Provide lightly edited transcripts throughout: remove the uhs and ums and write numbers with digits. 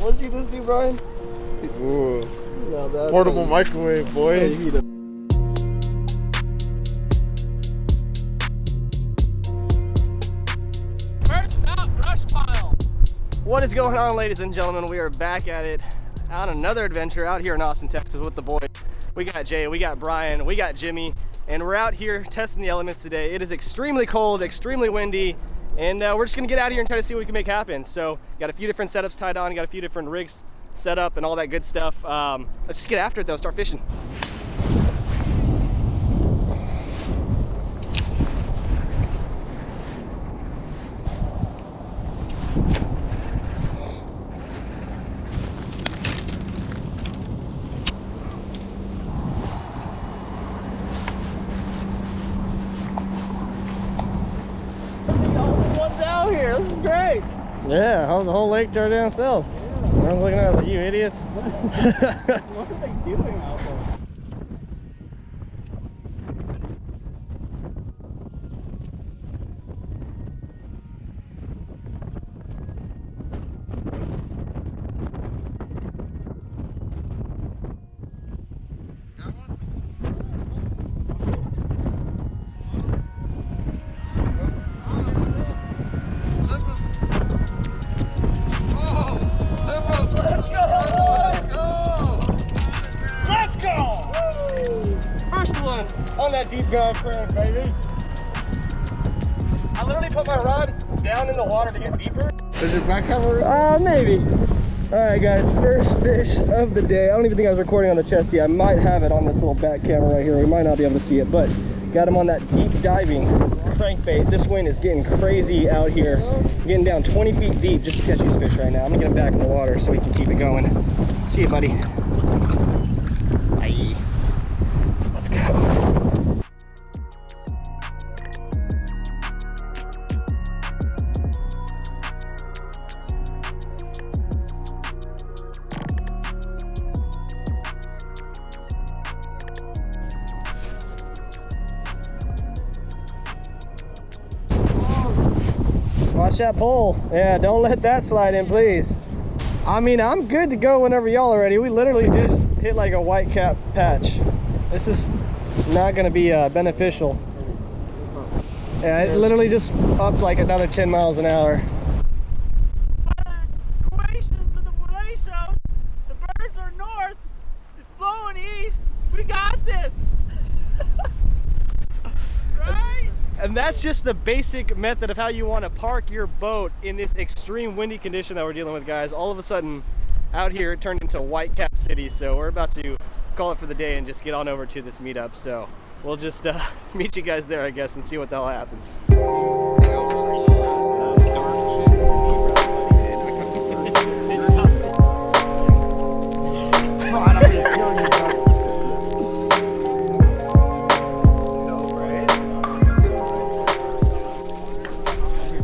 What did you just do, Brian? Ooh. No, that's portable microwave, boy. Yeah, you heat it. First stop, brush pile. What is going on, ladies and gentlemen? We are back at it on another adventure out here in Austin, Texas with the boys. We got Jay, we got Brian, we got Jimmy, and we're out here testing the elements today. It is extremely cold, extremely windy, and we're just gonna get out here and try to see what we can make happen. So, got a few different setups tied on, got a few different rigs set up and all that good stuff. Let's just get after it though, start fishing. Here. This is great. Yeah, how's the whole lake turned down south? Yeah. I was looking at it, I was like, you idiots. What are they doing out there? On that deep guy frame, baby. I literally put my rod down in the water to get deeper. Is your back camera? Maybe. Alright guys, first fish of the day. I don't even think I was recording on the chesty. I might have it on this little back camera right here. We might not be able to see it, but got him on that deep diving crankbait. This wind is getting crazy out here. Getting down 20 feet deep just to catch these fish right now. I'm gonna get him back in the water so we can keep it going. See you, buddy. Bye. Let's go. Watch that pole. Yeah, don't let that slide in, please. I mean, I'm good to go whenever y'all are ready. We literally just hit like a white cap patch. This is not going to be beneficial. Yeah, it literally just upped like another 10 miles an hour. Equations of the relations. The birds are north. It's blowing east. We got this. Right? And that's just the basic method of how you want to park your boat in this extreme windy condition that we're dealing with, guys. All of a sudden, out here, it turned into White Cap City, so we're about to call it for the day and just get on over to this meetup. So we'll just meet you guys there, I guess, and see what the hell happens.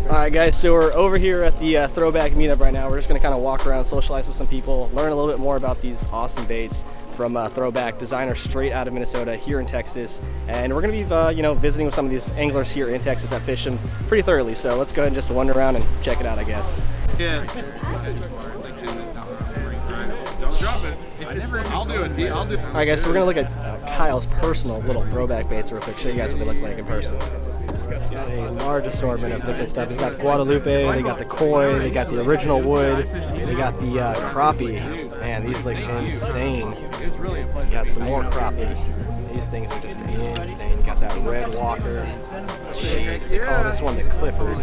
Alright guys, so we're over here at the Throwback meetup right now. We're just going to kind of walk around, socialize with some people, learn a little bit more about these awesome baits from Throwback, designer straight out of Minnesota here in Texas. And we're going to be, you know, visiting with some of these anglers here in Texas that fish them pretty thoroughly. So let's go ahead and just wander around and check it out, I guess. Yeah. Don't drop it. I'll do it. Alright guys, so we're going to look at Kyle's personal little Throwback baits real quick, show you guys what they look like in person. He's got a large assortment of different stuff. He's got Guadalupe, they got the koi, they got the original wood, they got the crappie. Man, these look insane. You got some more crappie. These things are just insane. You got that red walker. Jeez, they call this one the Clifford.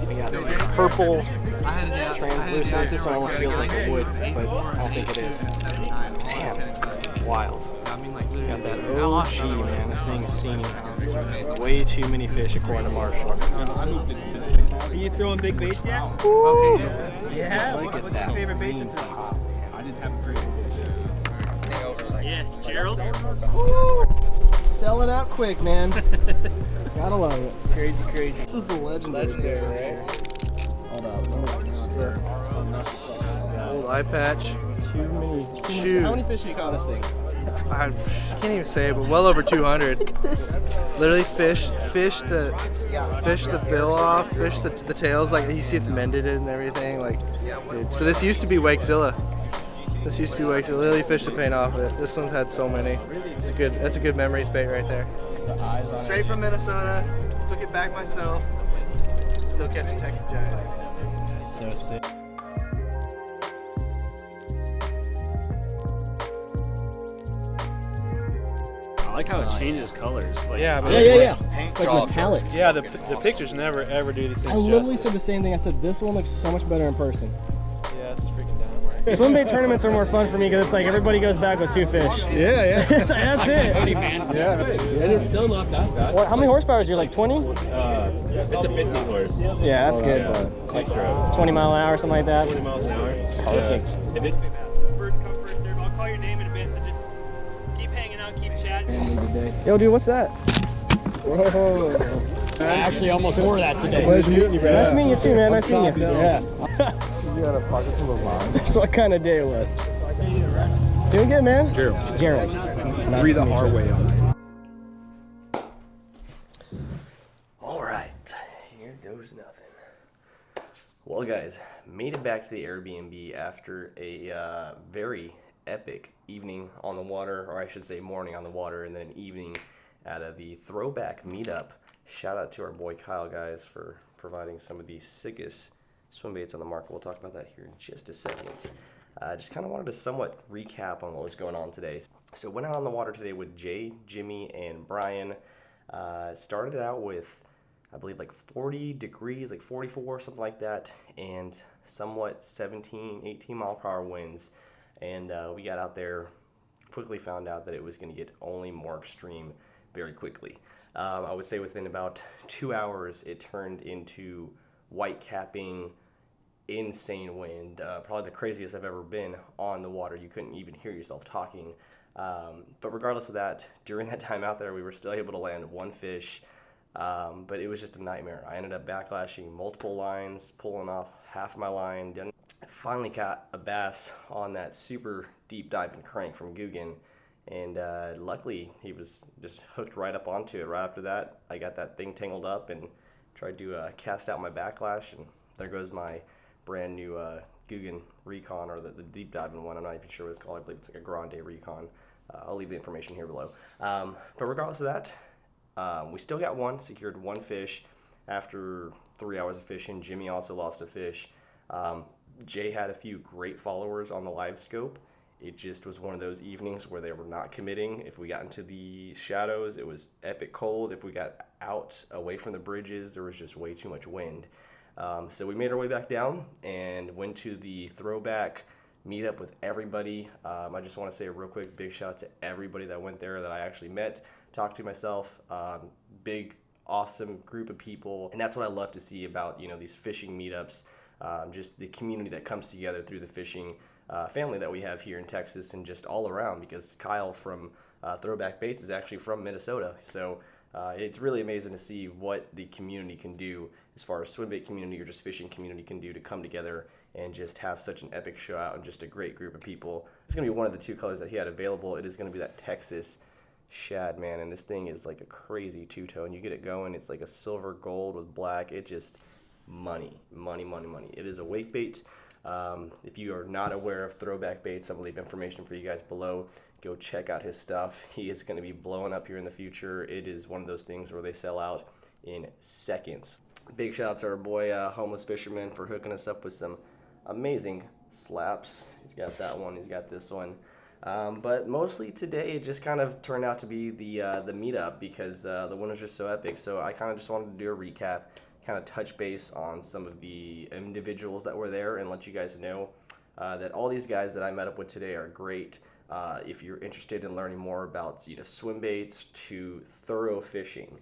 We got this purple translucence. This one almost feels like a wood, but I don't think it is. Damn, wild. Got that OG, man. This thing's seen way too many fish according to Marshall. Are you throwing big baits yet? Ooh. Yeah. Look What's at your that favorite bait to throw? Yeah, Gerald. Woo. Selling out quick, man. Gotta love it. Crazy, crazy. This is the legendary, right? Hold up. Little eye patch. Too many. How many fish do you caught on this thing? I can't even say it, but well over 200. Literally fished the bill off, fished the tails. Like you see, it's mended and everything. Like, dude. So this used to be Wakezilla. Literally fished the paint off of it. This one's had so many. That's a good memories bait right there. Straight from Minnesota. Took it back myself. Still catching Texas Giants. So sick. I like how it changes colors. Like, Yeah, It's like metallics. Yeah, the pictures never ever do these things. I literally said the same thing. I said this one looks so much better in person. Yeah, it's freaking down. Swim bait tournaments are more fun for me because it's like everybody goes back with 2 fish. Yeah. That's it. Yeah, it's still not that bad. How many horsepower is you? Like 20? It's a 15 horse. Yeah, that's good. Extra 20 mile an hour, something like that. 20 miles an hour. It's perfect. If it, First come, first serve. I'll call your name in a bit, so just keep hanging out, keep chatting. Yo, dude, what's that? I actually almost wore that today. Pleasure meeting you, bro. Nice meeting you too, man. Nice meeting you. Yeah. You got a pocket full of lines. That's what kind of day it was. Doing good, man? Gerald. Nice Breathe to the meet hard you. way on it. Alright, here goes nothing. Well guys, made it back to the Airbnb after a very epic evening on the water, or I should say morning on the water, and then an evening at the Throwback meetup. Shout out to our boy Kyle, guys, for providing some of the sickest swim baits on the market. We'll talk about that here in just a second. Just kind of wanted to somewhat recap on what was going on today. So went out on the water today with Jay, Jimmy, and Brian. Started out with, I believe, like 40 degrees, like 44, something like that, and somewhat 17, 18 mile per hour winds. And we got out there, quickly found out that it was going to get only more extreme very quickly. I would say within about 2 hours, it turned into white capping, insane wind, probably the craziest I've ever been on the water. You couldn't even hear yourself talking. But regardless of that, during that time out there, we were still able to land 1 fish, but it was just a nightmare. I ended up backlashing multiple lines, pulling off half my line. Finally caught a bass on that super deep diving crank from Googan, and luckily he was just hooked right up onto it. Right after that, I got that thing tangled up and tried to cast out my backlash, and there goes my brand new Googan Recon, or the deep diving one. I'm not even sure what it's called. I believe it's like a Grande Recon. I'll leave the information here below. But regardless of that, we still got one, secured 1 fish after 3 hours of fishing. Jimmy also lost a fish. Jay had a few great followers on the live scope. It just was one of those evenings where they were not committing. If we got into the shadows, it was epic cold. If we got out away from the bridges, there was just way too much wind. So we made our way back down and went to the Throwback meetup with everybody. I just want to say a real quick big shout out to everybody that went there that I actually met, talked to myself. Big, awesome group of people. And that's what I love to see about, these fishing meetups. Just the community that comes together through the fishing family that we have here in Texas and just all around, because Kyle from Throwback Baits is actually from Minnesota. So it's really amazing to see what the community can do as far as swim bait community or just fishing community can do to come together and just have such an epic show out and just a great group of people. It's going to be one of the 2 colors that he had available. It is going to be that Texas Shad, man, and this thing is like a crazy two-tone. You get it going, it's like a silver gold with black. It just money. It is a wake bait. If you are not aware of Throwback Baits, I'm going to leave information for you guys below. Go check out his stuff. He is going to be blowing up here in the future. It is one of those things where they sell out in seconds. Big shout out to our boy Homeless Fisherman for hooking us up with some amazing slaps. He's got that one, he's got this one. But mostly today it just kind of turned out to be the meetup because the wind was just so epic. So I kind of just wanted to do a recap, kind of touch base on some of the individuals that were there and let you guys know that all these guys that I met up with today are great. If you're interested in learning more about swim baits to thorough fishing,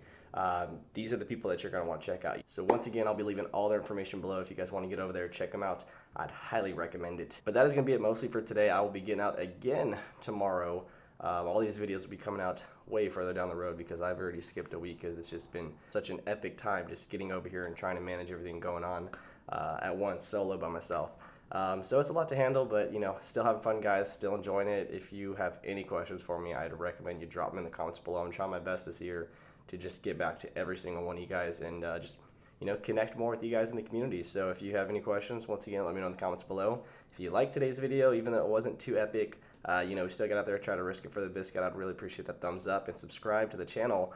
these are the people that you're going to want to check out. So once again, I'll be leaving all their information below. If you guys want to get over there, check them out. I'd highly recommend it. But that is going to be it mostly for today. I will be getting out again tomorrow. All these videos will be coming out way further down the road because I've already skipped a week because it's just been such an epic time just getting over here and trying to manage everything going on at once, solo by myself. So it's a lot to handle, but you know, still having fun, guys, still enjoying it. If you have any questions for me, I'd recommend you drop them in the comments below. I'm trying my best this year to just get back to every single one of you guys and just, you know, connect more with you guys in the community. So if you have any questions, once again, let me know in the comments below. If you liked today's video, even though it wasn't too epic, you know, we still got out there, try to risk it for the biscuit. I'd really appreciate that thumbs up and subscribe to the channel.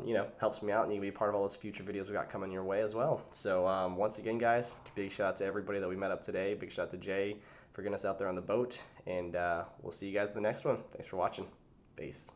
You know, helps me out, and you can be part of all those future videos we got coming your way as well. So once again, guys, big shout out to everybody that we met up today. Big shout out to Jay for getting us out there on the boat, and we'll see you guys in the next one. Thanks for watching. Peace.